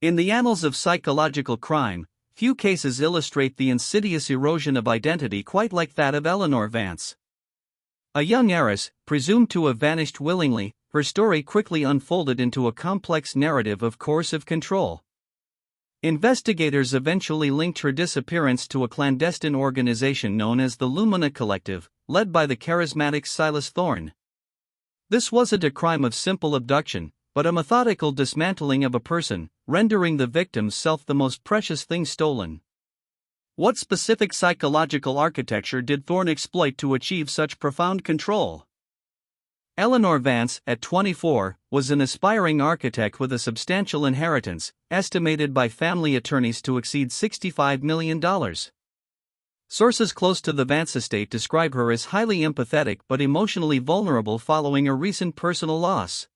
In the annals of psychological crime, few cases illustrate the insidious erosion of identity quite like that of Eleanor Vance. A young heiress, presumed to have vanished willingly, her story quickly unfolded into a complex narrative of coercive control. Investigators eventually linked her disappearance to a clandestine organization known as the Lumina Collective, led by the charismatic Silas Thorne. This wasn't a crime of simple abduction, but a methodical dismantling of a person, rendering the victim's self the most precious thing stolen. What specific psychological architecture did Thorne exploit to achieve such profound control? Eleanor Vance, at 24, was an aspiring architect with a substantial inheritance, estimated by family attorneys to exceed $65 million. Sources close to the Vance estate describe her as highly empathetic but emotionally vulnerable following a recent personal loss.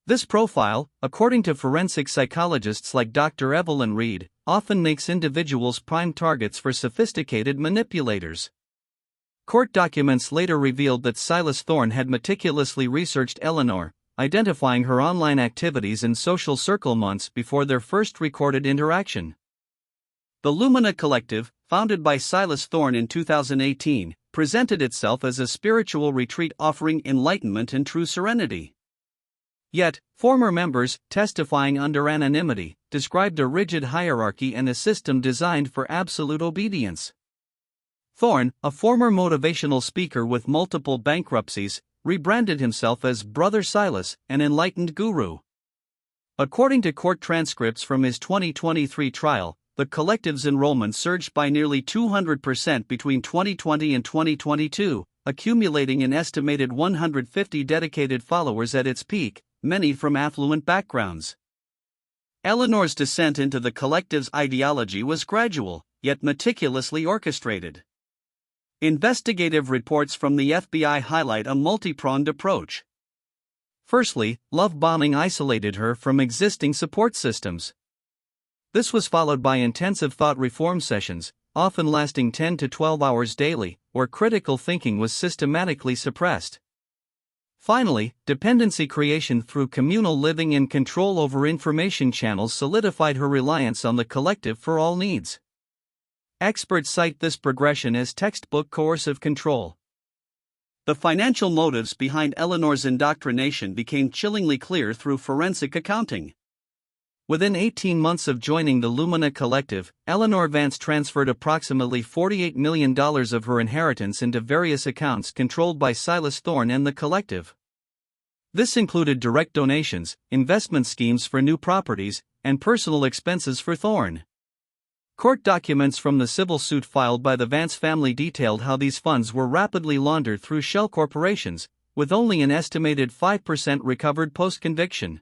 This profile, according to forensic psychologists like Dr. Evelyn Reed, often makes individuals prime targets for sophisticated manipulators. Court documents later revealed that Silas Thorne had meticulously researched Eleanor, identifying her online activities and social circle months before their first recorded interaction. The Lumina Collective, founded by Silas Thorne in 2018, presented itself as a spiritual retreat offering enlightenment and true serenity. Yet, former members, testifying under anonymity, described a rigid hierarchy and a system designed for absolute obedience. Thorne, a former motivational speaker with multiple bankruptcies, rebranded himself as Brother Silas, an enlightened guru. According to court transcripts from his 2023 trial, the collective's enrollment surged by nearly 200% between 2020 and 2022, accumulating an estimated 150 dedicated followers at its peak, many from affluent backgrounds. Eleanor's descent into the collective's ideology was gradual, yet meticulously orchestrated. Investigative reports from the FBI highlight a multi-pronged approach. Firstly, love bombing isolated her from existing support systems. This was followed by intensive thought reform sessions, often lasting 10 to 12 hours daily, where critical thinking was systematically suppressed. Finally, dependency creation through communal living and control over information channels solidified her reliance on the collective for all needs. Experts cite this progression as textbook coercive control. The financial motives behind Eleanor's indoctrination became chillingly clear through forensic accounting. Within 18 months of joining the Lumina Collective, Eleanor Vance transferred approximately $48 million of her inheritance into various accounts controlled by Silas Thorne and the collective. This included direct donations, investment schemes for new properties, and personal expenses for Thorne. Court documents from the civil suit filed by the Vance family detailed how these funds were rapidly laundered through shell corporations, with only an estimated 5% recovered post-conviction.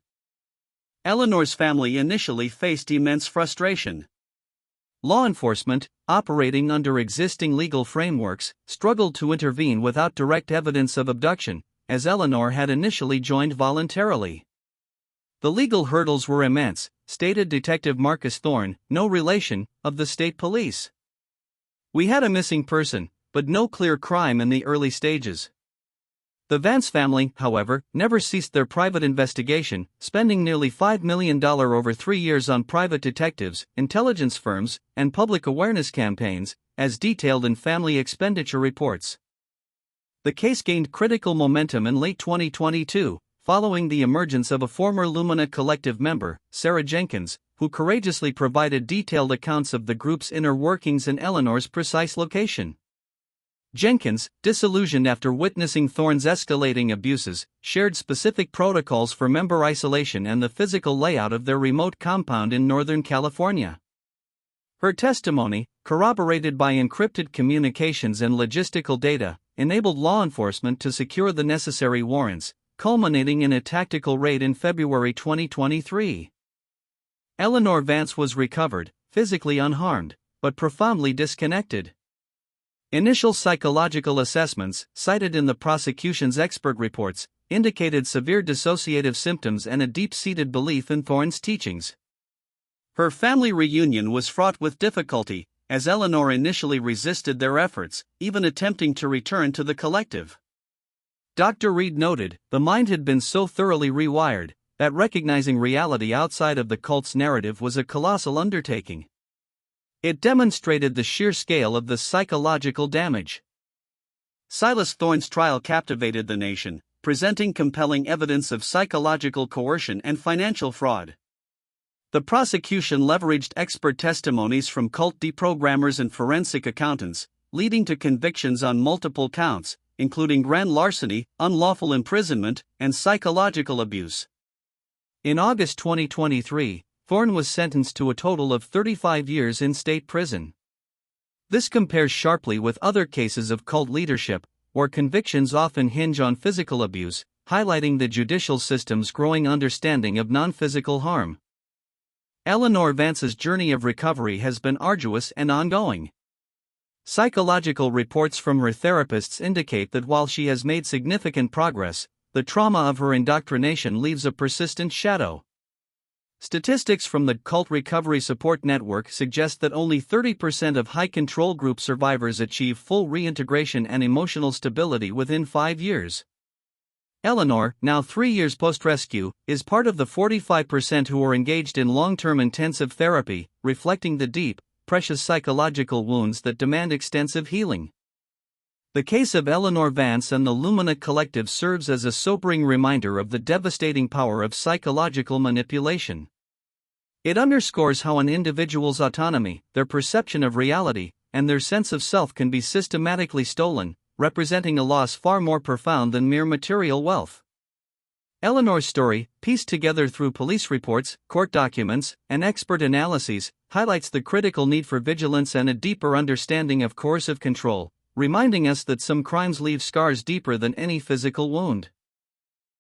Eleanor's family initially faced immense frustration. Law enforcement, operating under existing legal frameworks, struggled to intervene without direct evidence of abduction, as Eleanor had initially joined voluntarily. The legal hurdles were immense, stated Detective Marcus Thorne, no relation, of the state police. "We had a missing person, but no clear crime in the early stages." The Vance family, however, never ceased their private investigation, spending nearly $5 million over 3 years on private detectives, intelligence firms, and public awareness campaigns, as detailed in family expenditure reports. The case gained critical momentum in late 2022, following the emergence of a former Lumina Collective member, Sarah Jenkins, who courageously provided detailed accounts of the group's inner workings and Eleanor's precise location. Jenkins, disillusioned after witnessing Thorne's escalating abuses, shared specific protocols for member isolation and the physical layout of their remote compound in Northern California. Her testimony, corroborated by encrypted communications and logistical data, enabled law enforcement to secure the necessary warrants, culminating in a tactical raid in February 2023. Eleanor Vance was recovered, physically unharmed, but profoundly disconnected. Initial psychological assessments, cited in the prosecution's expert reports, indicated severe dissociative symptoms and a deep-seated belief in Thorne's teachings. Her family reunion was fraught with difficulty, as Eleanor initially resisted their efforts, even attempting to return to the collective. Dr. Reed noted, "The mind had been so thoroughly rewired, that recognizing reality outside of the cult's narrative was a colossal undertaking. It demonstrated the sheer scale of the psychological damage. Silas Thorne's trial captivated the nation, presenting compelling evidence of psychological coercion and financial fraud. The prosecution leveraged expert testimonies from cult deprogrammers and forensic accountants, leading to convictions on multiple counts, including grand larceny, unlawful imprisonment, and psychological abuse. In August 2023, Thorne was sentenced to a total of 35 years in state prison. This compares sharply with other cases of cult leadership, where convictions often hinge on physical abuse, highlighting the judicial system's growing understanding of non-physical harm. Eleanor Vance's journey of recovery has been arduous and ongoing. Psychological reports from her therapists indicate that while she has made significant progress, the trauma of her indoctrination leaves a persistent shadow. Statistics from the Cult Recovery Support Network suggest that only 30% of high control group survivors achieve full reintegration and emotional stability within 5 years. Eleanor, now 3 years post-rescue, is part of the 45% who are engaged in long-term intensive therapy, reflecting the deep, precious psychological wounds that demand extensive healing. The case of Eleanor Vance and the Lumina Collective serves as a sobering reminder of the devastating power of psychological manipulation. It underscores how an individual's autonomy, their perception of reality, and their sense of self can be systematically stolen, representing a loss far more profound than mere material wealth. Eleanor's story, pieced together through police reports, court documents, and expert analyses, highlights the critical need for vigilance and a deeper understanding of coercive control, reminding us that some crimes leave scars deeper than any physical wound.